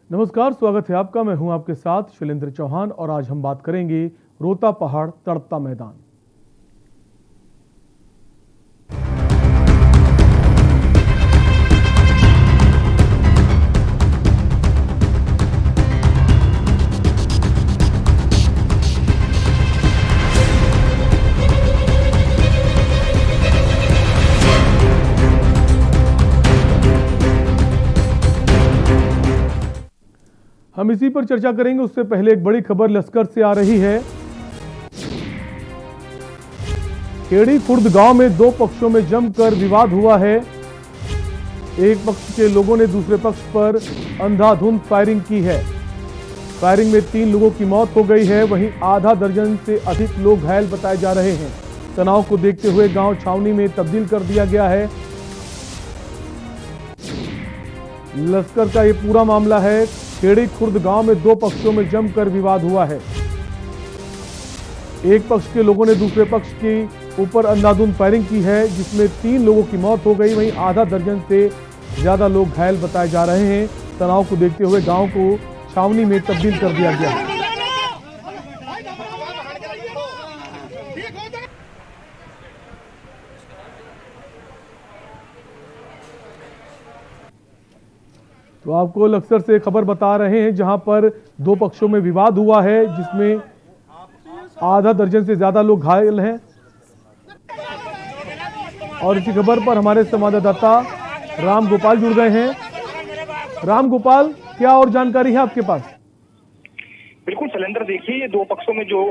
नमस्कार, स्वागत है आपका। मैं हूं आपके साथ शैलेंद्र चौहान और आज हम बात करेंगे रोहता पहाड़ तड़पता मैदान। हम इसी पर चर्चा करेंगे। उससे पहले एक बड़ी खबर लश्कर से आ रही है। खेड़ी खुर्द गांव में दो पक्षों में जमकर विवाद हुआ है। एक पक्ष के लोगों ने दूसरे पक्ष पर अंधाधुंध फायरिंग की है। फायरिंग में 3 लोगों की मौत हो गई है, वहीं आधा दर्जन से अधिक लोग घायल बताए जा रहे हैं। तनाव को देखते हुए गांव छावनी में तब्दील कर दिया गया है। लश्कर का ये पूरा मामला है। खेड़ी खुर्द गांव में दो पक्षों में जमकर विवाद हुआ है। एक पक्ष के लोगों ने दूसरे पक्ष के ऊपर अंधाधुंध फायरिंग की है, जिसमें 3 लोगों की मौत हो गई, वहीं आधा दर्जन से ज्यादा लोग घायल बताए जा रहे हैं। तनाव को देखते हुए गांव को छावनी में तब्दील कर दिया गया है। तो आपको लक्सर से खबर बता रहे हैं, जहां पर दो पक्षों में विवाद हुआ है, जिसमें आधा दर्जन से ज्यादा लोग घायल हैं। और इसी खबर पर हमारे संवाददाता राम गोपाल जुड़ गए हैं। राम गोपाल, क्या और जानकारी है आपके पास? बिल्कुल शैलेंद्र, देखिए ये दो पक्षों में जो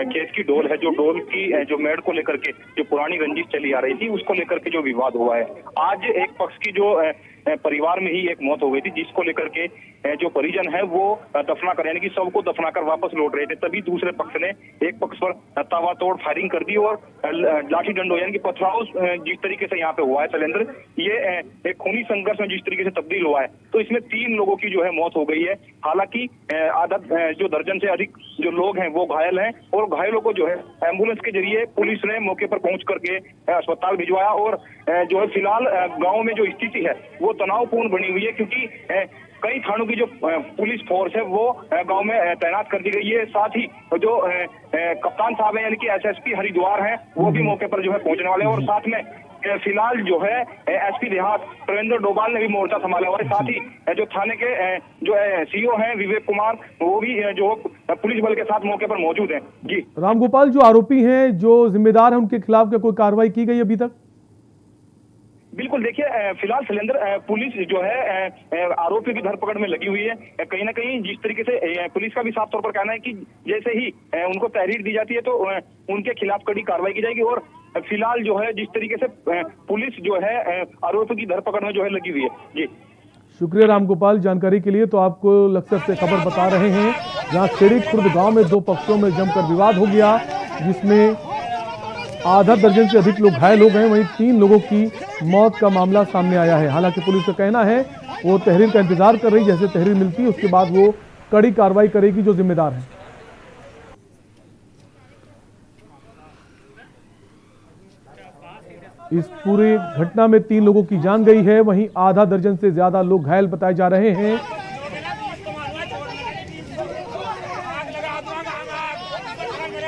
केस की डोल है, जो डोल की जो मेड़ को लेकर के जो पुरानी रंजिश चली आ रही थी, उसको लेकर के जो विवाद हुआ है। आज एक पक्ष की जो परिवार में ही एक मौत हो गई थी, जिसको लेकर के जो परिजन है वो दफना कर, यानी कि शव को दफनाकर वापस लौट रहे थे। तभी दूसरे पक्ष ने एक पक्ष पर ताबड़तोड़ फायरिंग कर दी और लाठी डंडो यानी कि पथराव जिस तरीके से यहाँ पे हुआ है शैलेंद्र, ये एक खूनी संघर्ष में जिस तरीके से तब्दील हुआ है, तो इसमें 3 लोगों की जो है मौत हो गई है। हालांकि आधा जो दर्जन से अधिक जो लोग हैं वो घायल हैं और घायलों को जो है एम्बुलेंस के जरिए पुलिस ने मौके पर पहुंच करके अस्पताल भिजवाया। और जो है फिलहाल गांव में जो स्थिति है वो तनावपूर्ण बनी हुई है, क्योंकि कई थानों की जो पुलिस फोर्स है वो गांव में तैनात कर दी गई है। साथ ही जो कप्तान साहब है यानी कि एसएसपी हरिद्वार है, वो भी मौके पर जो है पहुंचने वाले हैं। और साथ में फिलहाल जो है एसपी देहात प्रवेंद्र डोभाल ने भी मोर्चा संभाला हुआ है। साथ ही जो थाने के जो सीओ हैं विवेक कुमार, वो भी जो पुलिस बल के साथ मौके पर मौजूद हैं। जी रामगोपाल, जो आरोपी हैं, जो जिम्मेदार हैं, उनके खिलाफ क्या कोई कार्रवाई की गई अभी तक? बिल्कुल, देखिए फिलहाल शैलेंद्र पुलिस जो है आरोपियों की धरपकड़ में लगी हुई है। कहीं ना कहीं जिस तरीके से पुलिस का भी साफ तौर पर कहना है कि जैसे ही उनको तहरीर दी जाती है तो उनके खिलाफ कड़ी कार्रवाई की जाएगी। और फिलहाल जो है जिस तरीके से पुलिस जो है आरोपियों की धरपकड़ में जो है लगी हुई है। जी शुक्रिया रामगोपाल जानकारी के लिए। तो आपको लक्सर से खबर बता रहे हैं, जहां खेड़ी खुर्द गांव में दो पक्षों में जमकर विवाद हो गया, जिसमें आधा दर्जन से अधिक लोग घायल हो गए, वहीं 3 लोगों की मौत का मामला सामने आया है। हालांकि पुलिस का कहना है वो तहरीर का इंतजार कर रही, जैसे तहरीर मिलती है उसके बाद वो कड़ी कार्रवाई करेगी जो जिम्मेदार है। इस पूरी घटना में 3 लोगों की जान गई है, वहीं आधा दर्जन से ज्यादा लोग घायल बताए जा रहे हैं।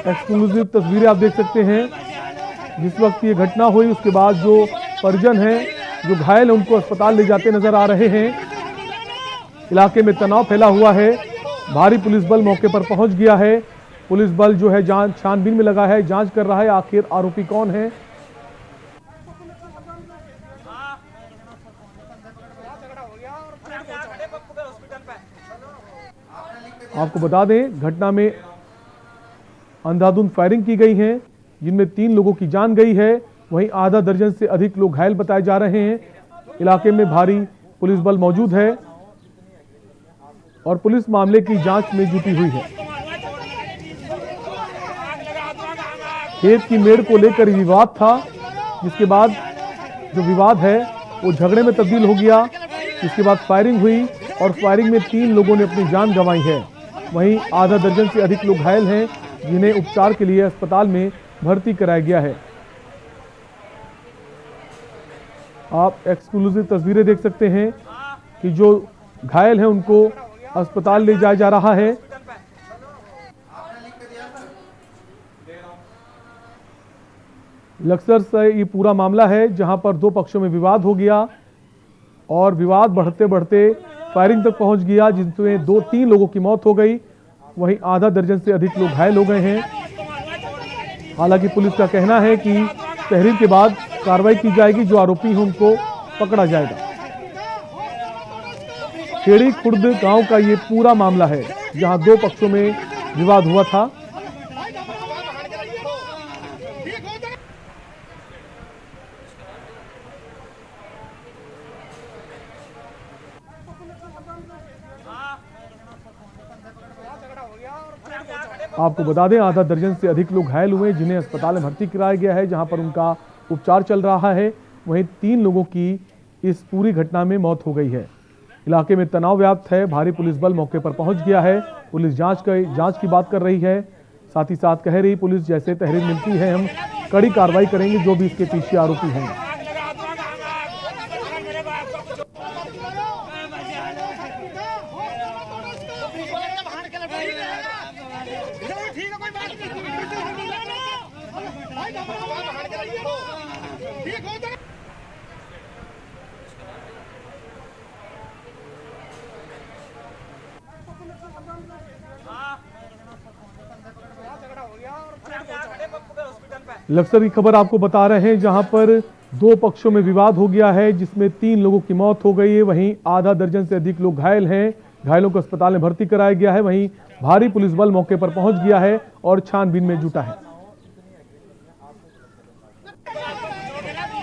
एक्सक्लूसिव तस्वीरें आप देख सकते हैं। जिस वक्त ये घटना हुई उसके बाद जो परिजन हैं, जो घायल हैं, उनको अस्पताल ले जाते नजर आ रहे हैं। इलाके में तनाव फैला हुआ है। भारी पुलिस बल मौके पर पहुंच गया है। पुलिस बल जो है जांच छानबीन में लगा है, जांच कर रहा है आखिर आरोपी कौन है। आपको बता दें, घटना में अंधाधुंध फायरिंग की गई है, जिनमें 3 लोगों की जान गई है, वहीं आधा दर्जन से अधिक लोग घायल बताए जा रहे हैं। इलाके में भारी पुलिस बल मौजूद है और पुलिस मामले की जांच में जुटी हुई है। खेत की मेड़ को लेकर विवाद था, जिसके बाद जो विवाद है वो झगड़े में तब्दील हो गया। इसके बाद फायरिंग हुई और फायरिंग में 3 लोगों ने अपनी जान गंवाई है, वहीं आधा दर्जन से अधिक लोग घायल हैं, जिन्हें उपचार के लिए अस्पताल में भर्ती कराया गया है। आप एक्सक्लूसिव तस्वीरें देख सकते हैं कि जो घायल हैं उनको अस्पताल ले जाया जा रहा है। लक्सर से ये पूरा मामला है जहां पर दो पक्षों में विवाद हो गया और विवाद बढ़ते बढ़ते फायरिंग तक पहुंच गया, जिसमें 2-3 लोगों की मौत हो गई। वहीं आधा दर्जन से अधिक लोग घायल हो गए हैं। हालांकि पुलिस का कहना है कि तहरीर के बाद कार्रवाई की जाएगी, जो आरोपी हैं उनको पकड़ा जाएगा। खेड़ी खुर्द गांव का ये पूरा मामला है जहां दो पक्षों में विवाद हुआ था। आपको बता दें, आधा दर्जन से अधिक लोग घायल हुए, जिन्हें अस्पताल में भर्ती कराया गया है, जहां पर उनका उपचार चल रहा है। वहीं 3 लोगों की इस पूरी घटना में मौत हो गई है। इलाके में तनाव व्याप्त है। भारी पुलिस बल मौके पर पहुंच गया है। पुलिस जांच की बात कर रही है। साथ ही साथ कह रही पुलिस, जैसे तहरीर मिलती है हम कड़ी कार्रवाई करेंगे, जो भी इसके पीछे आरोपी हैं। लक्सर की खबर आपको बता रहे हैं, जहां पर दो पक्षों में विवाद हो गया है, जिसमें 3 लोगों की मौत हो गई है। वहीं आधा दर्जन से अधिक लोग घायल हैं। घायलों को अस्पताल में भर्ती कराया गया है। वहीं भारी पुलिस बल मौके पर पहुंच गया है और छानबीन में जुटा है।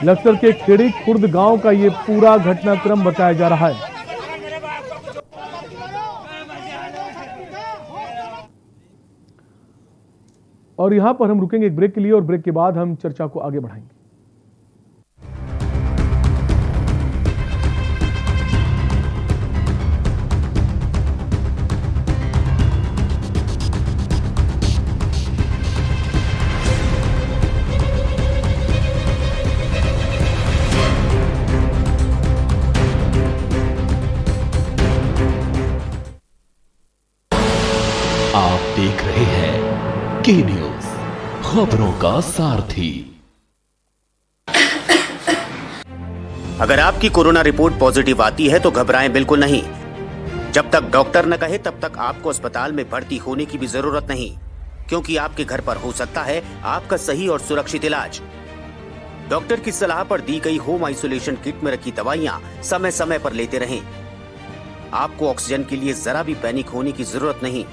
लक्सर के खेड़ी खुर्द गांव का ये पूरा घटनाक्रम बताया जा रहा है। और यहां पर हम रुकेंगे एक ब्रेक के लिए और ब्रेक के बाद हम चर्चा को आगे बढ़ाएंगे। आप देख रहे हैं के न्यूज, खबरों का सारथी। अगर आपकी कोरोना रिपोर्ट पॉजिटिव आती है तो घबराएं बिल्कुल नहीं। जब तक डॉक्टर न कहे तब तक आपको अस्पताल में भर्ती होने की भी जरूरत नहीं, क्योंकि आपके घर पर हो सकता है आपका सही और सुरक्षित इलाज। डॉक्टर की सलाह पर दी गई होम आइसोलेशन किट में रखी दवाइयां समय समय पर लेते रहें। आपको ऑक्सीजन के लिए जरा भी पैनिक होने की जरूरत नहीं।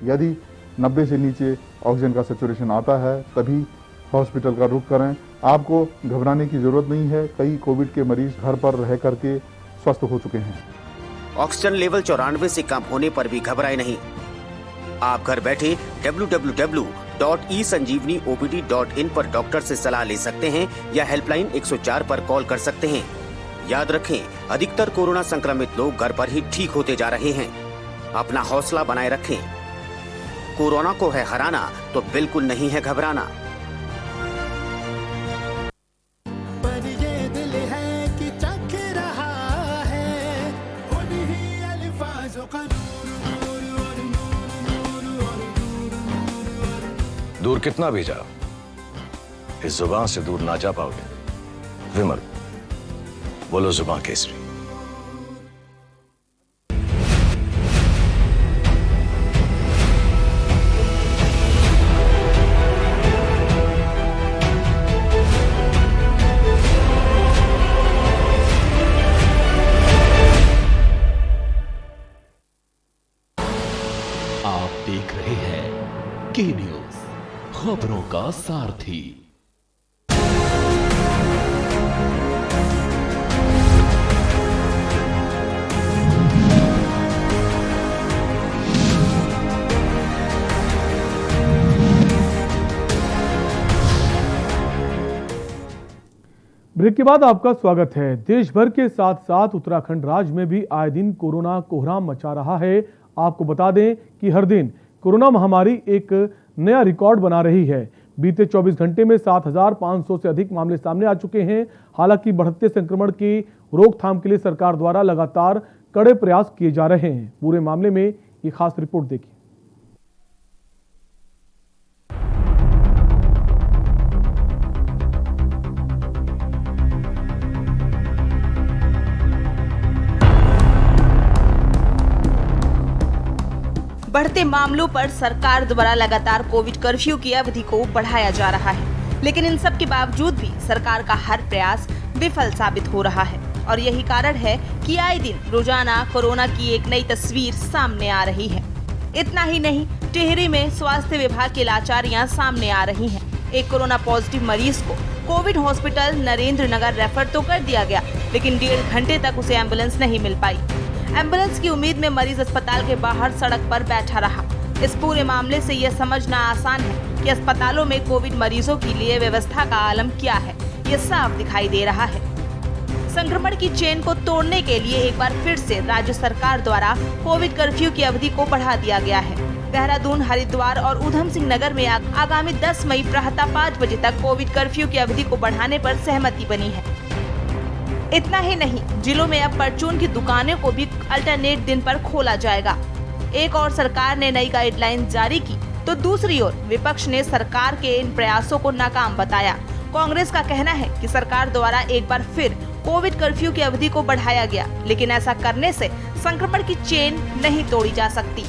यदि 90 से नीचे ऑक्सीजन का सैचुरेशन आता है तभी हॉस्पिटल का रुख करें। आपको घबराने की जरूरत नहीं है। कई कोविड के मरीज घर पर रह करके स्वस्थ हो चुके हैं। ऑक्सीजन लेवल 94 से कम होने पर भी घबराए नहीं। आप घर बैठे www.esanjeevaniopd.in पर डॉक्टर से सलाह ले सकते हैं या हेल्पलाइन 104 पर कॉल कर सकते हैं। याद रखें, अधिकतर कोरोना संक्रमित लोग घर पर ही ठीक होते जा रहे हैं। अपना हौसला बनाए रखें। कोरोना को है हराना तो बिल्कुल नहीं है घबराना। पर ये दिल है कि चख रहा है उन्हीं अल्फाजों का दूर कितना भी जाओ, इस जुबान से दूर ना जा पाओगे। विमल, बोलो जुबान केसरी। आप देख रहे हैं के न्यूज, खबरों का सारथी। ब्रेक के बाद आपका स्वागत है। देश भर के साथ साथ उत्तराखंड राज्य में भी आए दिन कोरोना कोहराम मचा रहा है। आपको बता दें कि हर दिन कोरोना महामारी एक नया रिकॉर्ड बना रही है। बीते 24 घंटे में 7,500 से अधिक मामले सामने आ चुके हैं। हालांकि बढ़ते संक्रमण की रोकथाम के लिए सरकार द्वारा लगातार कड़े प्रयास किए जा रहे हैं। पूरे मामले में ये खास रिपोर्ट देखिए। बढ़ते मामलों पर सरकार द्वारा लगातार कोविड कर्फ्यू की अवधि को बढ़ाया जा रहा है, लेकिन इन सब के बावजूद भी सरकार का हर प्रयास विफल साबित हो रहा है। और यही कारण है कि आए दिन रोजाना कोरोना की एक नई तस्वीर सामने आ रही है। इतना ही नहीं, टिहरी में स्वास्थ्य विभाग की लाचारियां सामने आ रही हैं। एक कोरोना पॉजिटिव मरीज को Covid hospital Narendra Nagar refer तो कर दिया गया, लेकिन 1.5 घंटे तक उसे एम्बुलेंस नहीं मिल पाई। एम्बुलेंस की उम्मीद में मरीज अस्पताल के बाहर सड़क पर बैठा रहा। इस पूरे मामले से यह समझना आसान है कि अस्पतालों में कोविड मरीजों के लिए व्यवस्था का आलम क्या है, ये साफ दिखाई दे रहा है। संक्रमण की चेन को तोड़ने के लिए एक बार फिर से राज्य सरकार द्वारा कोविड कर्फ्यू की अवधि को बढ़ा दिया गया है। देहरादून, हरिद्वार और ऊधम सिंह नगर में आगामी 10 मई प्रातः 5 बजे तक कोविड कर्फ्यू की अवधि को बढ़ाने पर सहमति बनी है। इतना ही नहीं, जिलों में अब परचून की दुकानों को भी अल्टरनेट दिन पर खोला जाएगा। एक और सरकार ने नई गाइडलाइन जारी की, तो दूसरी ओर विपक्ष ने सरकार के इन प्रयासों को नाकाम बताया। कांग्रेस का कहना है कि सरकार द्वारा एक बार फिर कोविड कर्फ्यू की अवधि को बढ़ाया गया, लेकिन ऐसा करने से संक्रमण की चेन नहीं तोड़ी जा सकती।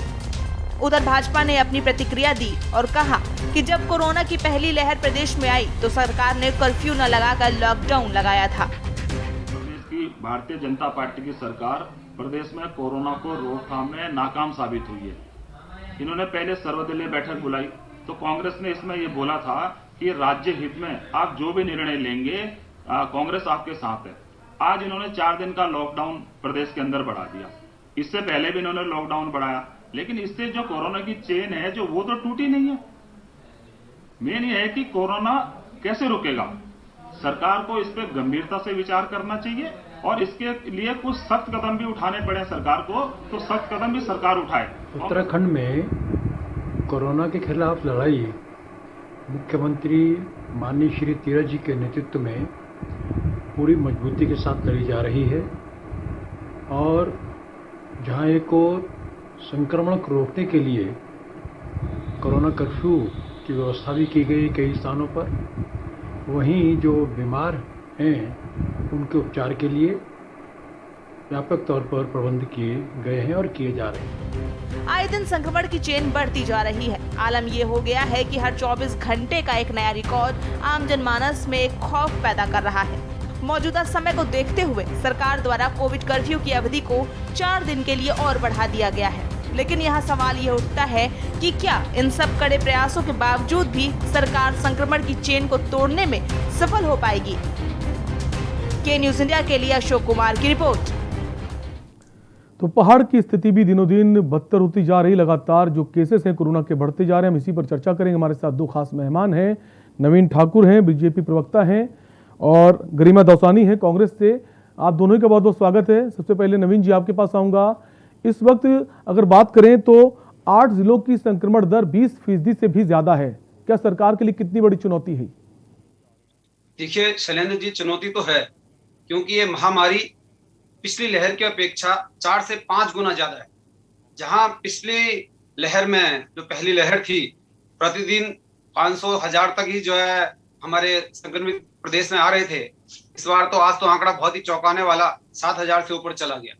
उधर भाजपा ने अपनी प्रतिक्रिया दी और कहा कि जब कोरोना की पहली लहर प्रदेश में आई तो सरकार ने कर्फ्यू न लगाकर लॉकडाउन लगाया था। भारतीय जनता पार्टी की सरकार प्रदेश में कोरोना को रोकथाम में नाकाम साबित हुई है। इन्होंने पहले सर्वदलीय बैठक बुलाई तो कांग्रेस ने इसमें ये बोला था कि राज्य हित में आप जो भी निर्णय लेंगे कांग्रेस आपके साथ है। आज इन्होंने 4 दिन का लॉकडाउन प्रदेश के अंदर बढ़ा दिया। इससे पहले भी इन्होंने लॉकडाउन बढ़ाया, लेकिन इससे जो कोरोना की चेन है जो वो तो टूटी नहीं है। मेन ये है कि कोरोना कैसे रुकेगा। सरकार को इस पर गंभीरता से विचार करना चाहिए और इसके लिए कुछ सख्त कदम भी उठाने पड़े सरकार को, तो सख्त कदम भी सरकार उठाए। उत्तराखंड में कोरोना के खिलाफ लड़ाई मुख्यमंत्री माननीय श्री तीरथ जी के नेतृत्व में पूरी मजबूती के साथ लड़ी जा रही है। और जहां एक और संक्रमण को रोकने के लिए कोरोना कर्फ्यू की व्यवस्था भी की गई कई स्थानों पर, वहीं जो बीमार हैं उनके उपचार के लिए व्यापक तौर पर प्रबंध किए गए हैं और किए जा रहे हैं। आए दिन संक्रमण की चेन बढ़ती जा रही है। आलम ये हो गया है कि हर 24 घंटे का एक नया रिकॉर्ड आम जनमानस में एक खौफ पैदा कर रहा है। मौजूदा समय को देखते हुए सरकार द्वारा कोविड कर्फ्यू की अवधि को 4 दिन के लिए और बढ़ा दिया गया है। लेकिन यहाँ सवाल ये उठता है कि क्या इन सब कड़े प्रयासों के बावजूद भी सरकार संक्रमण की चेन को तोड़ने में सफल हो पाएगी? के न्यूज़ इंडिया के लिए अशोक कुमार की रिपोर्ट। तो पहाड़ की स्थिति भी दिनों दिन बदतर होती जा रही। लगातार जो केसेस हैं कोरोना के बढ़ते जा रहे हैं। हम इसी पर चर्चा करेंगे। हमारे साथ 2 खास मेहमान हैं। नवीन ठाकुर हैं, बीजेपी प्रवक्ता हैं, और गरिमा दौसानी हैं, कांग्रेस से। आप दोनों का बहुत बहुत स्वागत है। सबसे पहले नवीन जी आपके पास आऊँगा। इस वक्त अगर बात करें तो 8 जिलों की संक्रमण दर 20% से भी ज्यादा है। क्या सरकार के लिए कितनी बड़ी चुनौती है? देखिए शैलेंद्र जी, चुनौती तो है, क्योंकि ये महामारी पिछली लहर की अपेक्षा 4 से 5 गुना ज्यादा है। जहां पिछली लहर में जो पहली लहर थी, प्रतिदिन 500-1000 तक ही जो है हमारे संक्रमित प्रदेश में आ रहे थे। इस बार तो आज तो आंकड़ा बहुत ही चौंकाने वाला 7000 से ऊपर चला गया।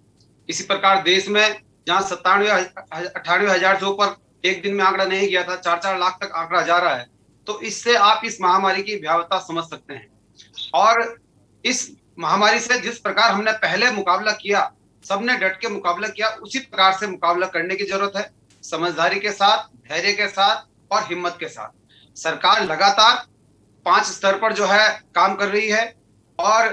इसी प्रकार देश में जहां 97-98 हजार से ऊपर एक दिन में आंकड़ा नहीं गया था, 4-4 लाख तक आंकड़ा जा रहा है। तो इससे आप इस महामारी की भयावहता समझ सकते हैं। और इस महामारी से जिस प्रकार हमने पहले मुकाबला किया, सबने डट के मुकाबला किया, उसी प्रकार से मुकाबला करने की जरूरत है। समझदारी के साथ, धैर्य के साथ और हिम्मत के साथ। सरकार लगातार 5 स्तर पर जो है काम कर रही है और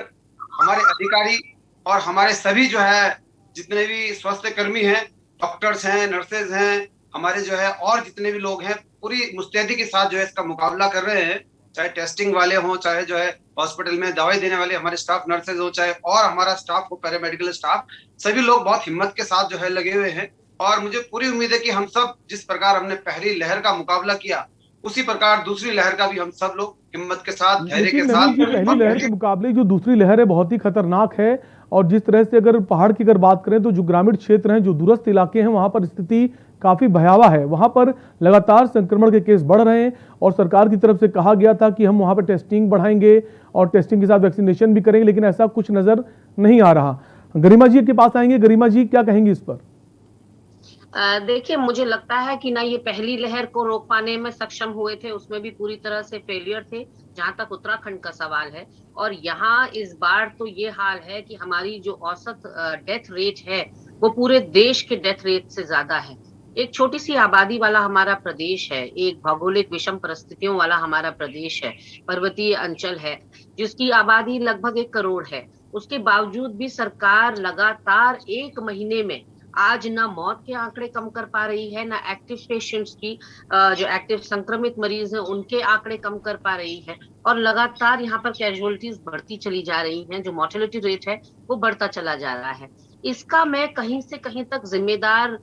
हमारे अधिकारी और हमारे सभी जो है जितने भी स्वास्थ्य कर्मी हैं, डॉक्टर्स हैं, नर्सेज हैं, हमारे जो है और जितने भी लोग हैं, पूरी मुस्तैदी के साथ जो है इसका मुकाबला कर रहे हैं। चाहे टेस्टिंग वाले हों, चाहे जो है हॉस्पिटल में दवाई देने वाले हमारे स्टाफ नर्सेज हो, चाहे और हमारा स्टाफ हो, पैरामेडिकल स्टाफ, सभी लोग बहुत हिम्मत के साथ जो है लगे हुए हैं। और मुझे पूरी उम्मीद है कि हम सब जिस प्रकार हमने पहली लहर का मुकाबला किया, उसी प्रकार दूसरी लहर का भी हम सब लोग हिम्मत के साथ, धैर्य के साथ। पहली लहर के मुकाबले जो दूसरी लहर है बहुत ही खतरनाक है। और जिस तरह से अगर पहाड़ की अगर बात करें तो जो ग्रामीण क्षेत्र हैं, जो दूरस्थ इलाके हैं, वहां पर स्थिति काफी भयावह है। वहां पर लगातार संक्रमण के केस बढ़ रहे हैं और सरकार की तरफ से कहा गया था कि हम वहां पर टेस्टिंग बढ़ाएंगे और टेस्टिंग के साथ वैक्सीनेशन भी करेंगे, लेकिन ऐसा कुछ नजर नहीं आ रहा। गरिमा जी के पास आएंगे। गरिमा जी, क्या कहेंगे इस पर? देखिए, मुझे लगता है कि ना ये पहली लहर को रोक पाने में सक्षम हुए थे, उसमें भी पूरी तरह से फेलियर थे जहां तक उत्तराखंड का सवाल है। और यहाँ इस बार तो ये हाल है कि हमारी जो औसत डेथ रेट है वो पूरे देश के डेथ रेट से ज्यादा है। एक छोटी सी आबादी वाला हमारा प्रदेश है, एक भौगोलिक विषम परिस्थितियों वाला हमारा प्रदेश है, पर्वतीय अंचल है जिसकी आबादी लगभग 1 करोड़ है। उसके बावजूद भी सरकार लगातार 1 महीने में आज ना मौत के आंकड़े कम कर पा रही है, ना एक्टिव पेशेंट्स की जो एक्टिव संक्रमित मरीज हैं उनके आंकड़े कम कर पा रही है, और लगातार यहाँ पर कैजुअलिटीज बढ़ती चली जा रही हैं। जो मोर्टेलिटी रेट है वो बढ़ता चला जा रहा है। इसका मैं कहीं से कहीं तक जिम्मेदार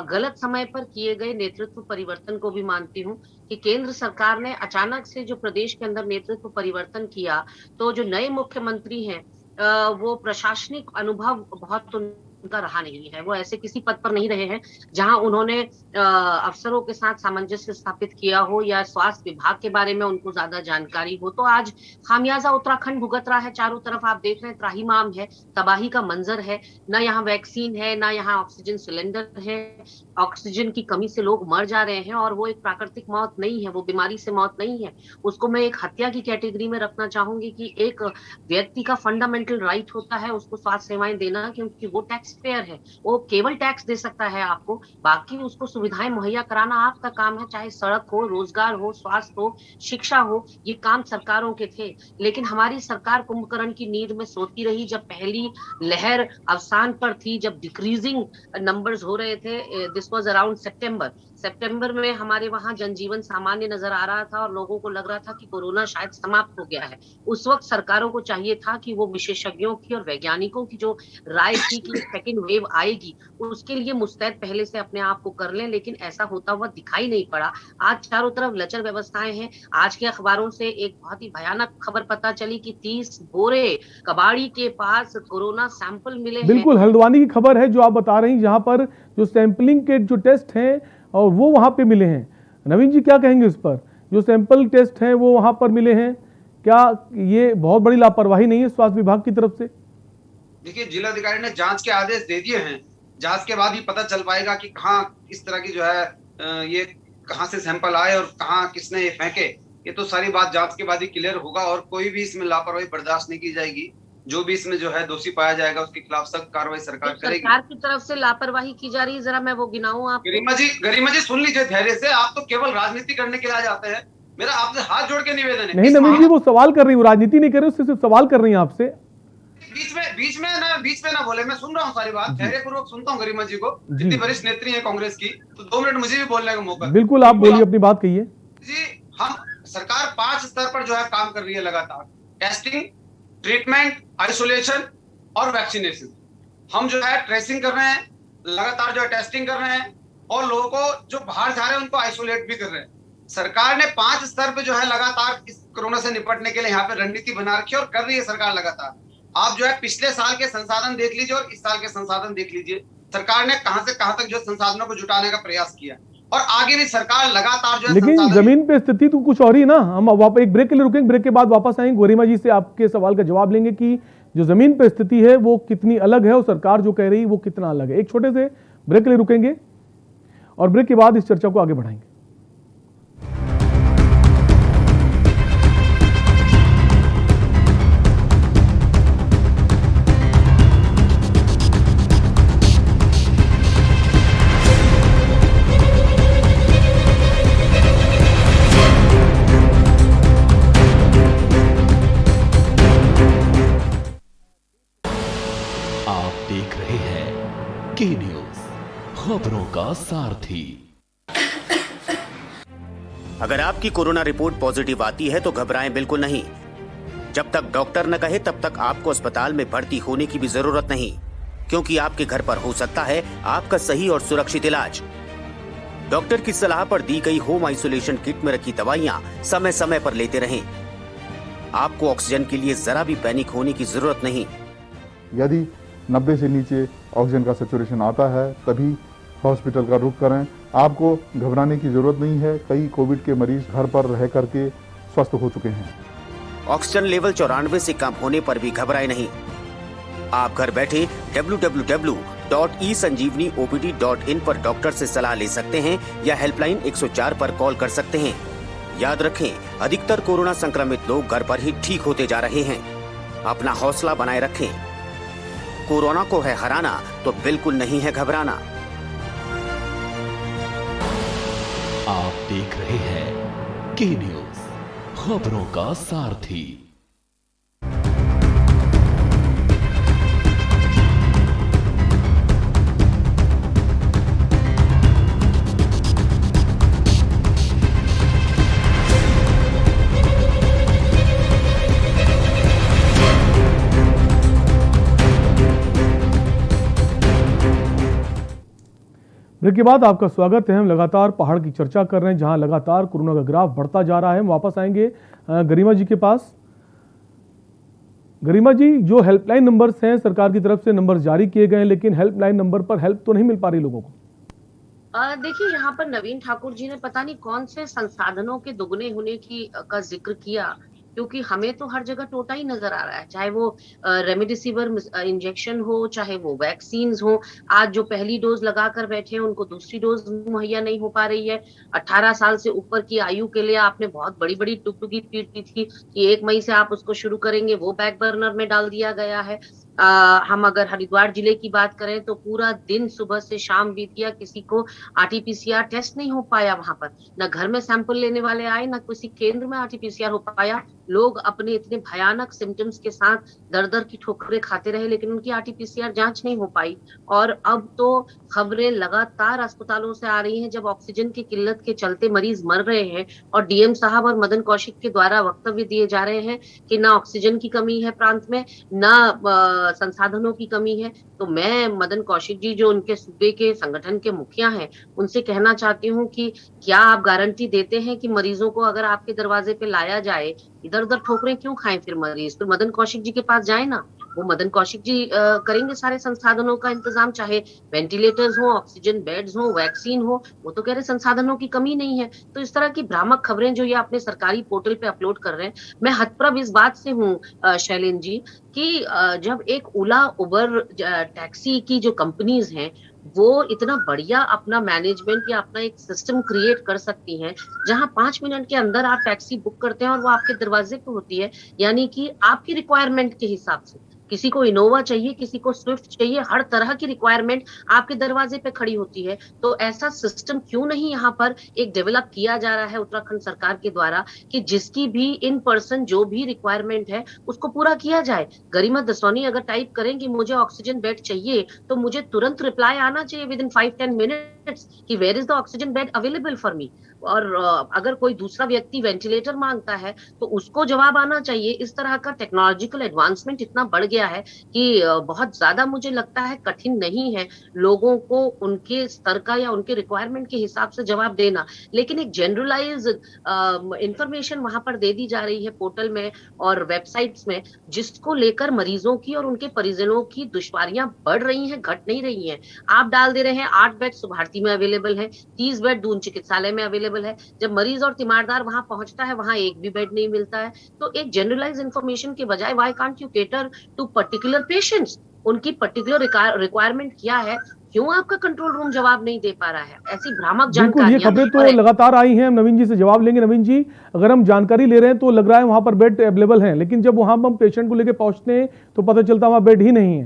गलत समय पर किए गए नेतृत्व परिवर्तन को भी मानती हूँ कि केंद्र सरकार ने अचानक से जो प्रदेश के अंदर नेतृत्व परिवर्तन किया, तो जो नए मुख्यमंत्री हैं वो प्रशासनिक अनुभव बहुत उनका रहा नहीं है। वो ऐसे किसी पद पर नहीं रहे हैं जहां उन्होंने अफसरों के साथ सामंजस्य स्थापित किया हो या स्वास्थ्य विभाग के बारे में उनको ज्यादा जानकारी हो। तो आज खामियाजा उत्तराखंड भुगत रहा है। चारों तरफ आप देख रहे हैं त्राहिमाम है, तबाही का मंजर है। ना यहाँ वैक्सीन है, ना यहाँ ऑक्सीजन सिलेंडर है। ऑक्सीजन की कमी से लोग मर जा रहे हैं, और वो एक प्राकृतिक मौत नहीं है, वो बीमारी से मौत नहीं है। उसको मैं एक हत्या की कैटेगरी में रखना चाहूंगी कि एक व्यक्ति का फंडामेंटल राइट होता है उसको स्वास्थ्य सेवाएं देना, क्योंकि वो टैक्स पेयर है। वो केवल टैक्स दे सकता है आपको, बाकी उसको सुविधाएं मुहैया कराना आपका काम है, चाहे सड़क हो, रोजगार हो, स्वास्थ्य हो, शिक्षा हो। ये काम सरकारों के थे, लेकिन हमारी सरकार कुंभकर्ण की नींद में सोती रही। जब पहली लहर अवसान पर थी, जब डिक्रीजिंग नंबर्स हो रहे थे, दिस वाज अराउंड सितंबर में हमारे वहां जनजीवन सामान्य नजर आ रहा था और लोगों को लग रहा था कि कोरोना शायद समाप्त हो गया है। उस वक्त सरकारों को चाहिए था कि वो विशेषज्ञों की और वैज्ञानिकों की जो राय थी कि सेकेंड वेव आएगी, उसके लिए मुस्तैद पहले से अपने आप को कर लें, लेकिन ऐसा होता हुआ दिखाई नहीं पड़ा। आज चारों तरफ लचर व्यवस्थाएं हैं। आज के अखबारों से एक बहुत ही भयानक खबर पता चली कि 30 बोरे कबाड़ी के पास कोरोना सैंपल मिले हैं। बिल्कुल हल्द्वानी की खबर है जो आप बता रही हैं, जहां पर जो सैंपलिंग के जो टेस्ट हैं और वो वहां पे मिले हैं। नवीन जी, क्या कहेंगे इस पर? जो सैंपल टेस्ट हैं वो वहां पर मिले हैं, क्या ये बहुत बड़ी लापरवाही नहीं है स्वास्थ्य विभाग की तरफ से? देखिए, जिलाधिकारी ने जांच के आदेश दे दिए हैं। जांच के बाद ही पता चल पाएगा कि कहाँ इस तरह की जो है ये कहाँ से सैंपल आए और कहाँ किसने ये फेंके। ये तो सारी बात जांच के बाद ही क्लियर होगा, और कोई भी इसमें लापरवाही बर्दाश्त नहीं की जाएगी। जो भी इसमें जो है दोषी पाया जाएगा उसके खिलाफ सख्त कार्रवाई सरकार करेगी। सरकार की तरफ से लापरवाही की जा रही है, जरा मैं वो गिनाऊं आप। गरिमा जी सुन लीजिए धैर्य से। आप तो केवल राजनीति करने के लिए आ जाते हैं। मेरा आपसे हाथ जोड़ के निवेदन है। नहीं नवीन जी, वो सवाल कर रही, वो राजनीति नहीं कर रही, उससे सिर्फ सवाल कर रही हैं आपसे। बीच में ना बोले, मैं सुन रहा हूँ सारी बात, धैर्य पूर्वक सुनता हूँ गरिमा जी को। जितनी वरिष्ठ नेत्री है कांग्रेस की, तो 2 मिनट मुझे भी बोलने का मौका। बिल्कुल, आप बोलिए, अपनी बात कहिए जी। हम सरकार 5 स्तर पर जो है काम कर रही है लगातार। टेस्टिंग, ट्रीटमेंट, आइसोलेशन और वैक्सीनेशन। हम जो है ट्रेसिंग कर रहे हैं, लगातार जो है टेस्टिंग कर रहे हैं, और लोगों को जो बाहर जा रहे हैं उनको आइसोलेट भी कर रहे हैं। सरकार ने 5 स्तर पे जो है लगातार इस कोरोना से निपटने के लिए यहाँ पे रणनीति बना रखी है और कर रही है सरकार लगातार। आप जो है पिछले साल के संसाधन देख लीजिए और इस साल के संसाधन देख लीजिए। सरकार ने कहां से कहां तक जो संसाधनों को जुटाने का प्रयास किया, और आगे भी सरकार लगातार जो है। लेकिन जमीन पे स्थिति तो कुछ और ही ना। हम एक ब्रेक के लिए रुकेंगे, ब्रेक के बाद वापस आएंगे, गरिमा जी से आपके सवाल का जवाब लेंगे कि जो जमीन पे स्थिति है वो कितनी अलग है और सरकार जो कह रही है वो कितना अलग है। एक छोटे से ब्रेक के लिए रुकेंगे और ब्रेक के बाद इस चर्चा को आगे बढ़ाएंगे। के न्यूज, खबरों का सारथी। अगर आपकी कोरोना रिपोर्ट पॉजिटिव आती है तो घबराएं बिल्कुल नहीं। जब तक डॉक्टर न कहे तब तक आपको अस्पताल में भर्ती होने की भी जरूरत नहीं, क्योंकि आपके घर पर हो सकता है आपका सही और सुरक्षित इलाज। डॉक्टर की सलाह पर दी गई होम आइसोलेशन किट में रखी दवाइयां समय समय पर लेते रहें। आपको ऑक्सीजन के लिए जरा भी पैनिक होने की जरूरत नहीं। यदि 90 से नीचे ऑक्सीजन का सैचुरेशन आता है तभी हॉस्पिटल का रुख करें। आपको घबराने की जरूरत नहीं है, कई कोविड के मरीज घर पर रह करके स्वस्थ हो चुके हैं। ऑक्सीजन लेवल 94 से कम होने पर भी घबराए नहीं। आप घर बैठे www.esanjeevaniopd.in पर डॉक्टर से सलाह ले सकते हैं या हेल्पलाइन 104 पर कॉल कर सकते हैं। याद रखें, अधिकतर कोरोना संक्रमित लोग घर पर ही ठीक होते जा रहे हैं। अपना हौसला बनाए रखें। कोरोना को है हराना तो बिल्कुल नहीं है घबराना। आप देख रहे हैं के न्यूज, खबरों का सारथी। ब्रेक के बाद आपका स्वागत है। हम लगातार पहाड़ की चर्चा कर रहे हैं, जहां लगातार कोरोना का ग्राफ बढ़ता जा रहा है। हम वापस आएंगे गरिमा जी के पास। गरिमा जी, जो हेल्पलाइन नंबर्स हैं, सरकार की तरफ से नंबर जारी किए गए हैं, लेकिन हेल्पलाइन नंबर पर हेल्प तो नहीं मिल पा रही लोगों को। देखिए, यहाँ पर नवीन ठाकुर जी ने पता नहीं कौन से संसाधनों के दुगने होने का जिक्र किया, क्योंकि हमें तो हर जगह टोटा ही नजर आ रहा है, चाहे वो रेमडेसिविर इंजेक्शन हो, चाहे वो वैक्सीन हो। आज जो पहली डोज लगा कर बैठे हैं उनको दूसरी डोज मुहैया नहीं हो पा रही है। 18 साल से ऊपर की आयु के लिए आपने बहुत बड़ी बड़ी टुकटुकी पीट दी थी कि 1 मई से आप उसको शुरू करेंगे, वो बैक बर्नर में डाल दिया गया है। हम अगर हरिद्वार जिले की बात करें तो पूरा दिन सुबह से शाम बीत गया, किसी को RT-PCR टेस्ट नहीं हो पाया। वहां पर न घर में सैंपल लेने वाले आए, न किसी केंद्र में RT-PCR हो पाया। लोग अपने इतने भयानक सिम्टम्स के साथ दर दर की ठोकरें खाते रहे, लेकिन उनकी RT-PCR जांच नहीं हो पाई। और अब तो खबरें लगातार अस्पतालों से आ रही हैं, जब ऑक्सीजन की किल्लत के चलते मरीज मर रहे हैं और DM साहब और मदन कौशिक के द्वारा वक्तव्य दिए जा रहे हैं कि ना ऑक्सीजन की कमी है प्रांत में, ना संसाधनों की कमी है। तो मैं मदन कौशिक जी, जो उनके सूबे के संगठन के मुखिया हैं, उनसे कहना चाहती हूँ कि क्या आप गारंटी देते हैं कि मरीजों को अगर आपके दरवाजे पे लाया जाए, इधर उधर ठोकरें क्यों खाएं फिर मरीज? फिर मदन कौशिक जी के पास जाए ना, वो मदन कौशिक जी करेंगे सारे संसाधनों का इंतजाम, चाहे वेंटिलेटर्स हो, ऑक्सीजन बेड्स हो, वैक्सीन हो। वो तो कह रहे संसाधनों की कमी नहीं है। तो इस तरह की भ्रामक खबरें जो ये अपने सरकारी पोर्टल पे अपलोड कर रहे हैं, मैं हतप्रभ इस बात से हूँ शैलेंद्र जी कि जब एक ओला उबर टैक्सी की जो कंपनीज हैं वो इतना बढ़िया अपना मैनेजमेंट या अपना एक सिस्टम क्रिएट कर सकती हैं, जहां 5 मिनट के अंदर आप टैक्सी बुक करते हैं और वो आपके दरवाजे पे होती है, यानी कि आपकी रिक्वायरमेंट के हिसाब से। किसी को इनोवा चाहिए, किसी को स्विफ्ट चाहिए, हर तरह की रिक्वायरमेंट आपके दरवाजे पे खड़ी होती है। तो ऐसा सिस्टम क्यों नहीं यहाँ पर एक डेवलप किया जा रहा है उत्तराखंड सरकार के द्वारा, कि जिसकी भी इन पर्सन जो भी रिक्वायरमेंट है उसको पूरा किया जाए। गरिमा दसौनी अगर टाइप करें कि मुझे ऑक्सीजन बेड चाहिए, तो मुझे तुरंत रिप्लाई आना चाहिए विद इन 5-10 मिनट्स कि where is the oxygen bed available for me. और अगर कोई दूसरा व्यक्ति वेंटिलेटर मांगता है तो उसको जवाब आना चाहिए। इस तरह का टेक्नोलॉजिकल एडवांसमेंट इतना बढ़ गया है कि बहुत ज्यादा मुझे लगता है कठिन नहीं है लोगों को उनके स्तर का या उनके रिक्वायरमेंट के हिसाब से जवाब देना। लेकिन एक जनरलाइज इंफॉर्मेशन वहां पर दे दी जा रही है पोर्टल में और वेबसाइट्स में, जिसको लेकर मरीजों की और उनके परिजनों की दुश्वारियां बढ़ रही हैं, घट नहीं रही हैं। आप डाल दे रहे हैं 8 बेड सुभारती में अवेलेबल है, 30 बेड दून चिकित्सालय में अवेलेबल है। जब मरीज और तीमारदार वहां पहुंचता है, वहां एक भी बेड नहीं मिलता है। तो एक जनरलाइज इंफॉर्मेशन के बजाय why can't you cater to particular patients? उनकी पर्टिकुलर रिक्वायरमेंट क्या है, क्यों आपका कंट्रोल रूम जवाब नहीं दे पा रहा है? ऐसी भ्रामक जानकारी, ये खबरें तो लगातार आई हैं। नवीन जी से जवाब लेंगे। नवीन जी, अगर हम जानकारी ले रहे हैं तो लग रहा है वहां पर बेड अवेलेबल हैं, लेकिन जब वहां हम पेशेंट को लेकर पहुंचते हैं तो पता चलता है वहां बेड ही नहीं है।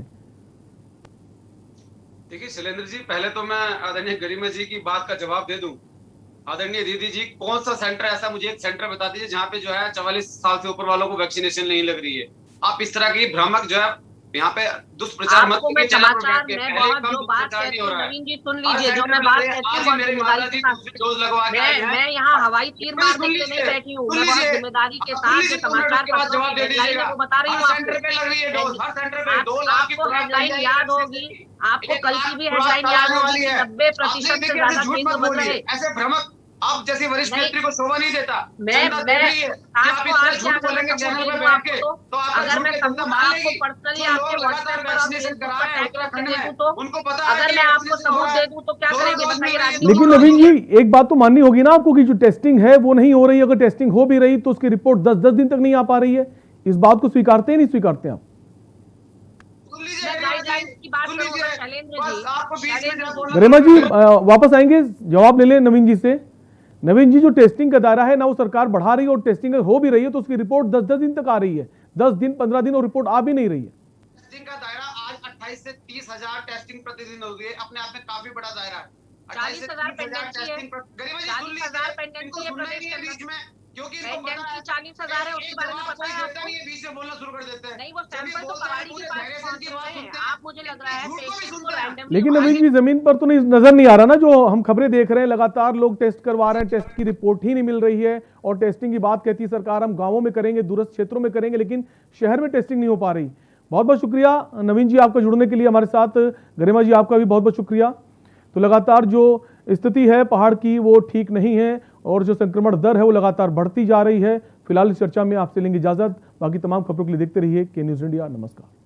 देखिए शैलेंद्र जी, पहले तो मैं आदरणीय गरिमा जी की बात का जवाब दे दूं। आदरणीय दीदी जी, कौन सा सेंटर ऐसा, मुझे एक सेंटर बता दीजिए जहाँ पे जो है 44 साल से ऊपर वालों को वैक्सीनेशन नहीं लग रही है। आप इस तरह की भ्रामक जो है यहाँ पे दुष्प्रचार मत कीजिए। समाचार में बहुत जो बात कहती हूँ, नवीन जी सुन लीजिए, जो मैं बात कहती हूँ मैं यहाँ हवाई तीर मारने के लिए नहीं बैठी हूँ, मैं बहुत जिम्मेदारी के साथ जो समाचार को बता रही हूँ। आपको हेडलाइन याद होगी, आपको कल की भी हेडलाइन याद होगी, 90% से ज्यादा केस बदल रहे। आप जैसे वरिष्ठ नेत्री को शोभा नहीं देता। जनता देख रही है कि आप आपको इतना आज झूठ बोलेंगे चैनल पे बैठ के, तो आपका अगर झूठ मैं के जनता कहूँ मान आपको लेगी। पर्सनली जो आपके लोग लगातार व्हाट्सएप पर और वैक्सीनेशन फेसबुक करा पर रहे हैं टैग उत्तराखंड करके में, देखूं तो उनको पता है अगर कि मैं आपको वैक्सीनेशन हो सबूत रहा दे है। दूं तो क्या दोनों करेंगे डोज मिल बताइए रही है, राजनीति। लेकिन नवीन जी एक बात तो माननी होगी ना आपको कि जो टेस्टिंग है वो नहीं हो रही। अगर टेस्टिंग हो भी रही तो उसकी रिपोर्ट 10-10 दिन तक नहीं आ पा रही है। इस बात को स्वीकारते हैं नहीं स्वीकारते आप? गाइडलाइंस की बात करूं अगर शैलेंद्र जी, आपको बीच में जब बोलना गरिमा जी वापस आएंगे, जवाब ले लें नवीन जी से। नवीन जी, जो टेस्टिंग का दायरा है ना वो सरकार बढ़ा रही है और टेस्टिंग हो भी रही है तो उसकी रिपोर्ट 10-10 दिन तक आ रही है। 10 दिन 15 दिन और रिपोर्ट आ भी नहीं रही है। टेस्टिंग का दायरा आज 28 से 30,000 टेस्टिंग प्रतिदिन हो गई है, अपने आप में काफी बड़ा दायरा है। 40,000 पेंडेंसी है, 40,000 पेंडेंसी है प्रदेश के बीच में, क्योंकि पेंडेंसी 40,000 है, उसके बारे में पता है आपको? बीच में बोलना शुरू कर देते हैं। नहीं, वो सैंपल तो कवाड़ी के पास पहुंचते हैं। आप मुझे लग रहा है पेशेंट को रैंडमली। लेकिन नवीन जी जमीन पर तो नहीं नजर नहीं आ रहा ना, जो हम खबरें देख रहे हैं लगातार लोग टेस्ट करवा रहे हैं, टेस्ट की रिपोर्ट ही नहीं मिल रही है। और टेस्टिंग की बात कहती है सरकार हम गांवों में करेंगे, दूरस्थ क्षेत्रों में करेंगे, लेकिन शहर में टेस्टिंग नहीं हो पा रही। बहुत बहुत शुक्रिया नवीन जी आपका जुड़ने के लिए हमारे साथ। गरिमा जी आपका भी बहुत बहुत शुक्रिया। तो लगातार जो स्थिति है पहाड़ की वो ठीक नहीं है और जो संक्रमण दर है वो लगातार बढ़ती जा रही है। फिलहाल इस चर्चा में आपसे लेंगे इजाजत। बाकी तमाम खबरों के लिए देखते रहिए के न्यूज़ इंडिया। नमस्कार।